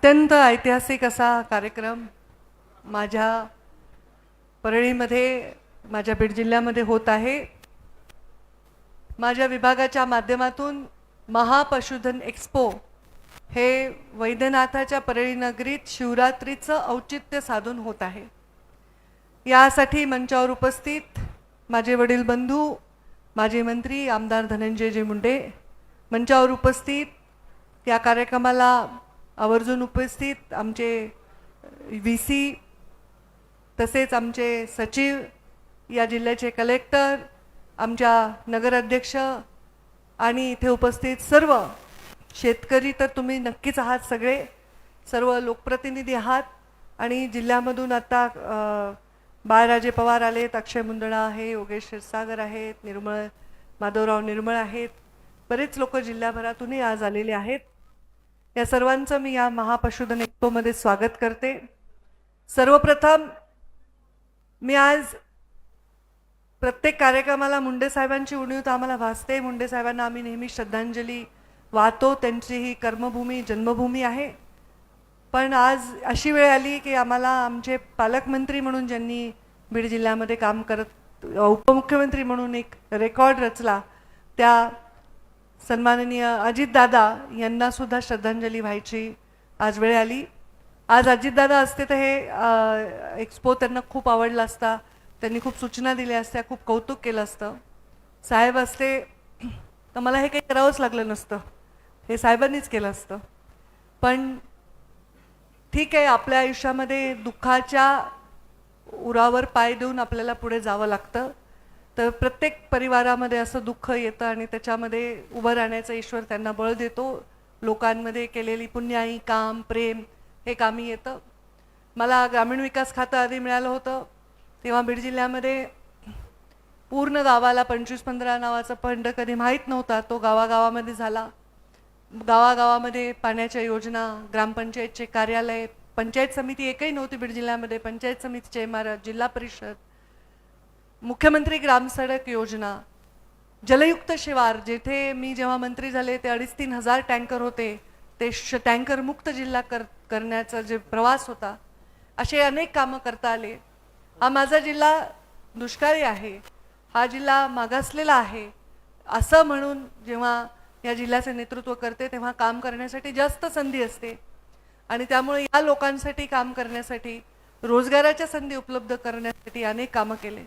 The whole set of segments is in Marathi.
अत्यंत ऐतिहासिक असा कार्यक्रम माझ्या परळीमध्ये, माझ्या बीड जिल्ह्यामध्ये होत आहे। माझ्या विभागाच्या माध्यमातून महापशुधन एक्सपो हे वैद्यनाथाच्या परळी नगरीत शिवरात्रीचं औचित्य साधून होत आहे। यासाठी मंचावर उपस्थित माझे वडील बंधू, माजी मंत्री आमदार धनंजयजी मुंडे, मंचावर उपस्थित या कार्यक्रमाला आवर्जून उपस्थित आमचे व्हीसी, तसेच आमचे सचिव, या जिल्ह्याचे कलेक्टर, आमच्या नगराध्यक्ष आणि इथे उपस्थित सर्व शेतकरी, तर तुम्ही नक्कीच आहात, सगळे सर्व लोकप्रतिनिधी आहात। आणि जिल्ह्यामधून आता बाळराजे पवार आलेत, अक्षय मुंदडा आहे, योगेश क्षीरसागर आहेत, निर्मळ माधवराव निर्मळ आहेत, बरेच लोक जिल्ह्याभरातूनही आज आलेले आहेत। या सर्वांचं मी या महापशुधन एक्सपोमध्ये स्वागत करते। सर्वप्रथम मी आज प्रत्येक कार्यक्रमाला मुंडे साहेबांची उणीव आम्हाला भासते। मुंडे साहेबांना आम्ही नेहमी श्रद्धांजली वाहतो, त्यांची ही कर्मभूमी जन्मभूमी आहे। पण आज अशी वेळ आली की आम्हाला आमचे पालकमंत्री म्हणून ज्यांनी बीड जिल्ह्यामध्ये काम करत, उपमुख्यमंत्री म्हणून एक रेकॉर्ड रचला, त्या सन्माननीय अजितदादा यांना सुद्धा श्रद्धांजली व्हायची आज वेळ आली। आज अजितदादा असते तर हे एक्सपो त्यांना खूप आवडला असता, त्यांनी खूप सूचना दिल्या असत्या, खूप कौतुक केलं असतं। साहेब असते तर मला हे काही करावंच लागलं नसतं, हे साहेबांनीच केलं असतं। पण ठीक आहे, आपल्या आयुष्यामध्ये दुःखाच्या उरावर पाय देऊन आपल्याला पुढे जावं लागतं। तर प्रत्येक परिवारामध्ये असं दुःख येतं आणि त्याच्यामध्ये उभं राहण्याचं ईश्वर त्यांना बळ देतो। लोकांमध्ये केलेली पुण्याई, काम, प्रेम हे कामी येतं। मला ग्रामीण विकास खातं आधी मिळालं होतं, तेव्हा बीड जिल्ह्यामध्ये पूर्ण गावाला 25-15 नावाचा फंड कधी माहीत नव्हता, तो गावागावामध्ये झाला। गावागावामध्ये पाण्याच्या योजना, ग्रामपंचायतचे कार्यालय, पंचायत समिती एकही नव्हती बीड जिल्ह्यामध्ये, पंचायत समितीचे इमारत, जिल्हा परिषद, मुख्यमंत्री ग्राम सडक योजना, जलयुक्त शिवार, जेथे मी जेव्हा मंत्री झाले ते 2,500-3,000 हजार टँकर होते, ते टँकर मुक्त जिल्हा करण्याचा जे प्रवास होता, असे अनेक कामं करता आले। हा माझा जिल्हा दुष्काळी आहे, हा जिल्हा मागासलेला आहे असं म्हणून जेव्हा या जिल्ह्याचे नेतृत्व करते तेव्हा काम करण्यासाठी जास्त संधी असते। आणि त्यामुळे या लोकांसाठी काम करण्यासाठी, रोजगाराच्या संधी उपलब्ध करण्यासाठी अनेक कामं केले।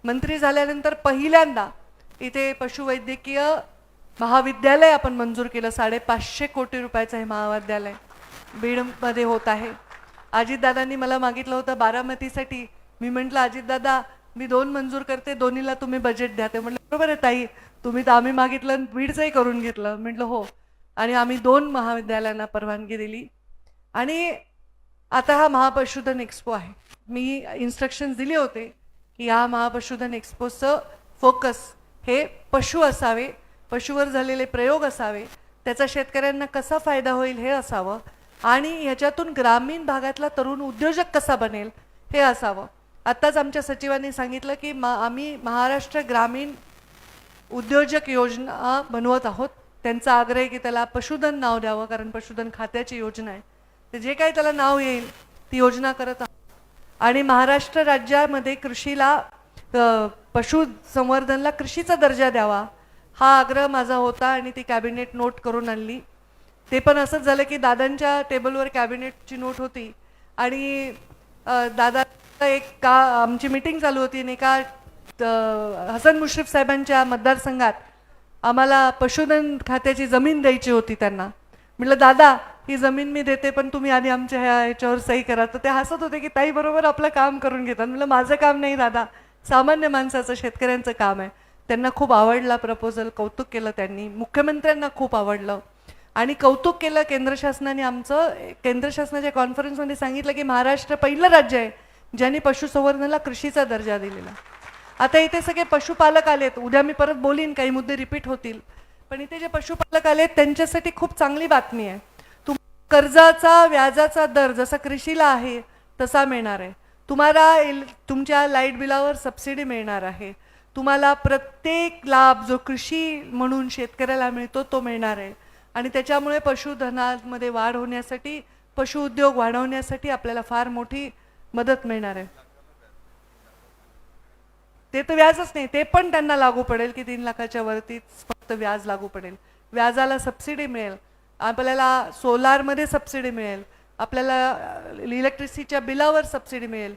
मंत्री झाल्यानंतर पहिल्यांदा इथे पशुवैद्यकीय महाविद्यालय आपण मंजूर केलं। 550 कोटी रुपयाचं हे महाविद्यालय बीडमध्ये होत आहे। अजितदादांनी मला मागितलं होतं बारामतीसाठी, मी म्हटलं अजितदादा मी 2 मंजूर करते, दोन्हीला तुम्ही बजेट द्या। ते म्हटलं बरोबर आहे ताई, तुम्ही तर आम्ही मागितलं बीडचंही करून घेतलं। म्हटलं हो, आणि आम्ही 2 महाविद्यालयांना परवानगी दिली। आणि आता हा महापशुधन एक्सपो आहे। मी इन्स्ट्रक्शन्स दिले होते की या महापशुधन एक्सपोचं फोकस हे पशु असावे, पशुवर झालेले प्रयोग असावे, त्याचा शेतकऱ्यांना कसा फायदा होईल हे असावं, आणि ह्याच्यातून ग्रामीण भागातला तरुण उद्योजक कसा बनेल हे असावं। आत्ताच आमच्या सचिवांनी सांगितलं की आम्ही महाराष्ट्र ग्रामीण उद्योजक योजना बनवत आहोत। त्यांचा आग्रह आहे की त्याला पशुधन नाव द्यावं, कारण पशुधन खात्याची योजना आहे, ते जे काही त्याला नाव येईल ती योजना करत आहोत। आणि महाराष्ट्र राज्यामध्ये कृषीला, पशुसंवर्धनला कृषीचा दर्जा द्यावा हा आग्रह माझा होता, आणि ती कॅबिनेट नोट करून आणली। ते पण असंच झालं की दादांच्या टेबलवर कॅबिनेटची नोट होती, आणि दादा एक आमची मीटिंग चालू होती, आणि एका हसन मुश्रीफ साहेबांच्या मतदारसंघात आम्हाला पशुधन खात्याची जमीन द्यायची होती त्यांना। म्हटलं दादा ही जमीन मी देते, पण तुम्ही आधी आमच्या ह्याच्यावर सही करा। तर ते हसत होते की ताई बरोबर आपलं काम करून घेतात। म्हटलं माझं काम नाही दादा, सामान्य माणसाचं, शेतकऱ्यांचं काम आहे। त्यांना खूप आवडला प्रपोजल, कौतुक केलं त्यांनी, मुख्यमंत्र्यांना खूप आवडलं आणि कौतुक केलं केंद्र शासनाने आमचं। केंद्र शासनाच्या कॉन्फरन्समध्ये सांगितलं की महाराष्ट्र पहिलं राज्य आहे ज्यांनी पशुसंवर्धनाला कृषीचा दर्जा दिलेला। आता इथे सगळे पशुपालक आलेत, उद्या मी परत बोलीन, काही मुद्दे रिपीट होतील, पण इथे जे पशुपालक आलेत त्यांच्यासाठी खूप चांगली बातमी आहे। कर्जाचा व्याजाचा दर जसा कृषीला आहे तसा मिळणार आहे तुम्हाला। तुमच्या लाईट बिलावर सबसिडी मिळणार आहे तुम्हाला। प्रत्येक लाभ जो कृषी म्हणून शेतकऱ्याला मिळतो तो मिळणार आहे, आणि त्याच्यामुळे पशुधनामध्ये वाढ होण्यासाठी पशुउद्योग वाढवण्यासाठी आपल्याला फार मोठी मदत मिळणार आहे. ते तर व्याजच नाही, ते पण त्यांना लागू पडेल की 3 लाखाच्या वरतीच फक्त व्याज लागू पडेल. व्याजाला सबसिडी मिळेल, आपल्याला सोलारमध्ये सबसिडी मिळेल, आपल्याला इलेक्ट्रिसिटीच्या बिलावर सबसिडी मिळेल.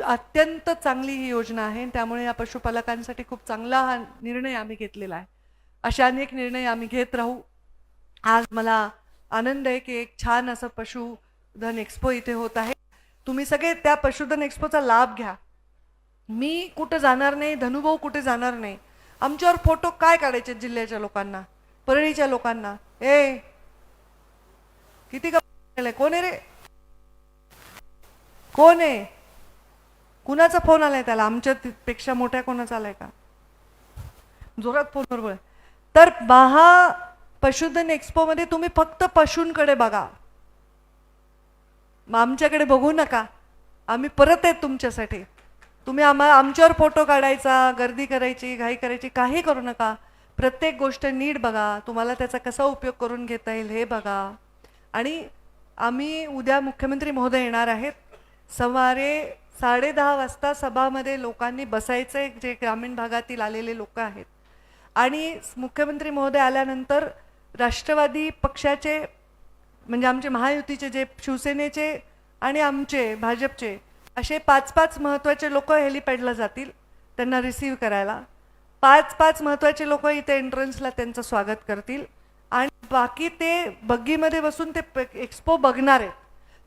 अत्यंत चांगली ही योजना आहे. त्यामुळे या पशुपालकांसाठी खूप चांगला हा निर्णय आम्ही घेतलेला आहे. अशा अनेक निर्णय आम्ही घेत राहू. आज मला आनंद आहे की एक छान असं पशुधन एक्सपो इथे होत आहे. तुम्ही सगळे त्या पशुधन एक्सपोचा लाभ घ्या. मी कुठे जाणार नाही, धनुभाऊ कुठे जाणार नाही. आमच्यावर फोटो काय काढायचे जिल्ह्याच्या लोकांना, परळीच्या लोकांना? ए किती का कोण आहे रे, कोण आहे, कुणाचा फोन आलाय त्याला? आमच्या पेक्षा मोठ्या कोणाचा आलाय का? जोरात फोनवर बोल. तर महा पशुधन एक्सपो मध्ये तुम्ही फक्त पशूंकडे बघा, आमच्याकडे बघू नका. आम्ही परत आहेत तुमच्यासाठी. तुम्ही आमच्यावर फोटो काढायचा, गर्दी करायची, घाई करायची काही करू नका. प्रत्येक गोष्ट नीट बघा, तुम्हाला त्याचा कसा उपयोग करून घेता येईल हे बघा. आणि आम्ही उद्या मुख्यमंत्री महोदय येणार आहेत. सुमारे 10:30 वाजता सभामध्ये लोकांनी बसायचे, जे ग्रामीण भागातील आलेले लोक आहेत. आणि मुख्यमंत्री महोदय आल्यानंतर राष्ट्रवादी पक्षाचे म्हणजे आमचे महायुतीचे, जे शिवसेनेचे आणि आमचे भाजपचे असे 5-5 महत्त्वाचे लोक हेलिपॅडला जातील त्यांना रिसीव्ह करायला. 5-5 महत्त्वाचे लोक इथे एंट्रन्सला त्यांचं स्वागत करतील. आणि बाकी ते बग्गीमध्ये बसून ते एक्सपो बघणार आहेत.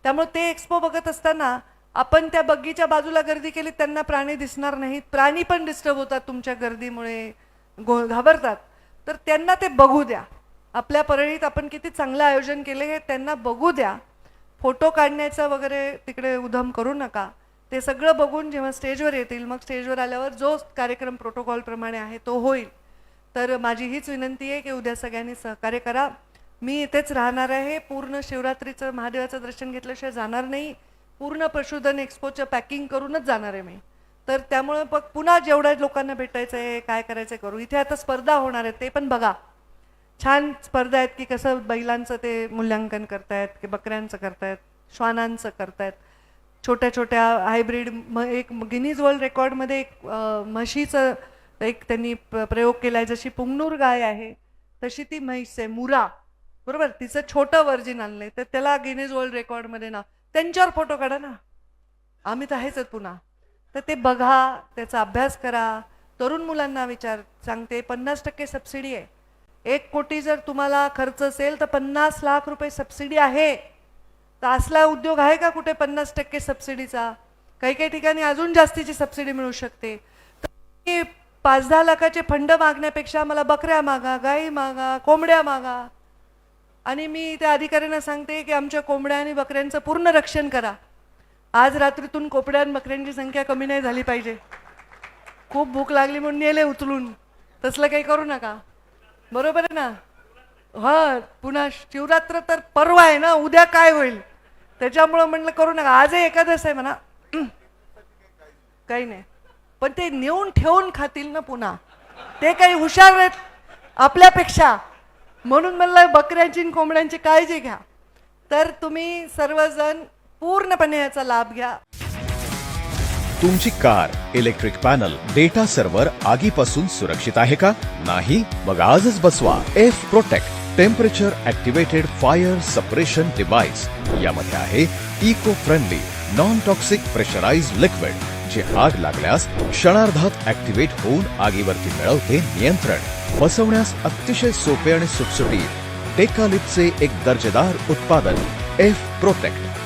त्यामुळे ते एक्सपो बघत असताना आपण त्या बग्गीच्या बाजूला गर्दी केली, त्यांना प्राणी दिसणार नाहीत. प्राणी पण डिस्टर्ब होतात तुमच्या गर्दीमुळे, घाबरतात. तर त्यांना ते बघू द्या. आपल्या परळीत आपण किती चांगलं आयोजन केले हे त्यांना बघू द्या. फोटो काढण्याचा वगैरे तिकडे उधम करू नका. ते सगळं बघून जेव्हा स्टेजवर येतील, मग स्टेजवर आल्यावर जो कार्यक्रम प्रोटोकॉल प्रमाणे आहे तो होईल. तर माझी हीच विनंती आहे की उद्या सगळ्यांनी सहकार्य करा. मी इथेच राहणार आहे. पूर्ण शिवरात्रीचं महादेवाचं दर्शन घेतल्याशिवाय जाणार नाही. पूर्ण पशुधन एक्सपोचं पॅकिंग करूनच जाणार आहे मी. तर त्यामुळे पुन्हा जेवढ्या लोकांना भेटायचं आहे, काय करायचं करू. इथे आता स्पर्धा होणार आहेत, ते पण बघा. छान स्पर्धा आहेत की कसं बैलांचं ते मूल्यांकन करतायत, की बकऱ्यांचं करतायत, श्वानांचं करतायत, छोट्या छोट्या हायब्रिड. एक गिनीज वर्ल्ड रेकॉर्डमध्ये एक म्हशीचं एक त्यांनी प्रयोग केला आहे. जशी पुंगनूर गाय आहे तशी ती म्हैस आहे, मुरा, बरोबर. तिचं छोटं वर्जिन आणलंय, तर त्याला गिनीज वर्ल्ड रेकॉर्डमध्ये ना. त्यांच्यावर फोटो काढा ना, आम्ही तर आहेच पुन्हा. तर ते बघा, त्याचा अभ्यास करा. तरुण मुलांना विचार सांगते, 50% सबसिडी आहे. 1 कोटी जर तुम्हाला खर्च असेल तर 50 लाख रुपये सबसिडी आहे. तर असला उद्योग आहे का कुठे 50% सबसिडीचा? काही काही ठिकाणी अजून जास्तीची सबसिडी मिळू शकते. तर 5-10 लाखाचे फंड मागण्यापेक्षा मला बकऱ्या मागा, गाई मागा, कोंबड्या मागा. आणि मी त्या अधिकाऱ्यांना सांगते की आमच्या कोंबड्या आणि बकऱ्यांचं पूर्ण रक्षण करा. आज रात्रीतून कोंबड्या आणि बकऱ्यांची संख्या कमी नाही झाली पाहिजे. खूप भूक लागली म्हणून नेले उचलून, तसलं काही करू नका, बरोबर आहे ना? हा, पुन्हा शिवरात्र तर परवा आहे ना, उद्या काय होईल त्याच्यामुळं म्हणलं करू नका. आजही एकादश आहे म्हणा, काही नाही. पण ते नेऊन ठेवून खातील ना पुन्हा, ते काही हुशार आहेत आपल्यापेक्षा. म्हणून म्हणलं बकऱ्यांची आणि कोंबड्यांची काळजी घ्या. तर तुम्ही सर्वजण पूर्णपणे याचा लाभ घ्या. तुमची car, electric panel, data server आगीपासून सुरक्षित आहे का? नाही? मग आजच बसवा F protect temperature activated fire suppression device. यामध्ये आहे eco friendly non toxic pressurised liquid, जे आग लागल्यास क्षणार्धात ऍक्टिव्हेट होऊन आगीवरती मिळवते नियंत्रण. बसवण्यास अतिशय सोपे आणि सुटसुटीत टेकालिपचे एक दर्जेदार उत्पादन एफ प्रोटेक्ट.